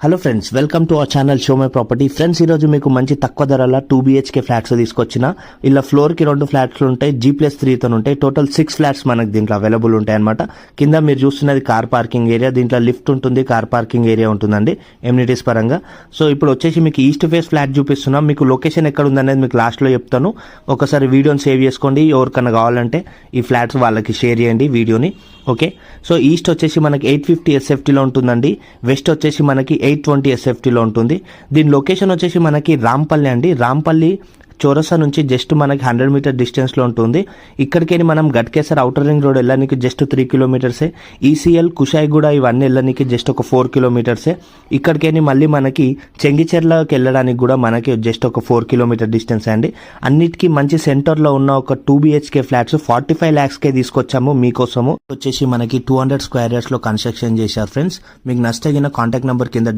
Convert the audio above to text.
Hello friends, welcome to our channel show my property. Friends, ఈరోజు మీకు మంచి తక్కువ ధరల 2 BHK ఫ్లాట్స్ తీసుకొచ్చిన. ఇలా ఫ్లోర్కి 2 ఫ్లాట్స్ ఉంటాయి, G+3తో ఉంటాయి. టోటల్ 6 ఫ్లాట్స్ మనకు దీంట్లో అవైలబుల్ ఉంటాయి అనమాట. కింద మీరు చూస్తున్నది కార్ పార్కింగ్ ఏరియా, దీంట్లో లిఫ్ట్ ఉంటుంది, కార్ పార్కింగ్ ఏరియా ఉంటుందండి ఎమ్యూనిటీస్ పరంగా. సో ఇప్పుడు వచ్చేసి మీకు ఈస్ట్ ఫేస్ ఫ్లాట్ చూపిస్తున్నాం. మీకు లొకేషన్ ఎక్కడ ఉందనేది మీకు లాస్ట్లో చెప్తాను. ఒకసారి వీడియోని సేవ్ చేసుకోండి. ఎవరికన్నా కావాలంటే ఈ ఫ్లాట్స్ వాళ్ళకి షేర్ చేయండి వీడియోని. ఓకే, సో ఈస్ట్ వచ్చేసి మనకి 850 SFTలో ఉంటుందండి. వెస్ట్ వచ్చేసి మనకి 820 SFTలో ఉంటుంది. దీని లొకేషన్ వచ్చేసి మనకి రాంపల్లి అండి. రాంపల్లి చౌరస్తా నుంచి జస్ట్ మనకి 100 మీటర్ డిస్టెన్స్లో ఉంటుంది. ఇక్కడికి మనం గట్కేసర్ అవుటర్ రింగ్ రోడ్ వెళ్ళడానికి జస్ట్ 3 కిలోమీటర్సే. ఈసీఎల్ కుషాయిగూడ ఇవన్నీ వెళ్ళడానికి జస్ట్ ఒక 4 కిలోమీటర్సే. ఇక్కడికి మళ్ళీ మనకి చెంగిచెర్లకి వెళ్ళడానికి కూడా మనకి జస్ట్ ఒక 4 కిలోమీటర్ డిస్టెన్స్ అండి. అన్నిటికీ మంచి సెంటర్లో ఉన్న ఒక 2 BHK ఫ్లాట్స్ 45 lakhsకే తీసుకొచ్చాము మీకోసము. వచ్చేసి మనకి 200 స్క్వేర్ యార్డ్స్లో కన్స్ట్రక్షన్ చేశారు ఫ్రెండ్స్. మీకు నచ్చితే కాంటాక్ట్ నెంబర్ కింద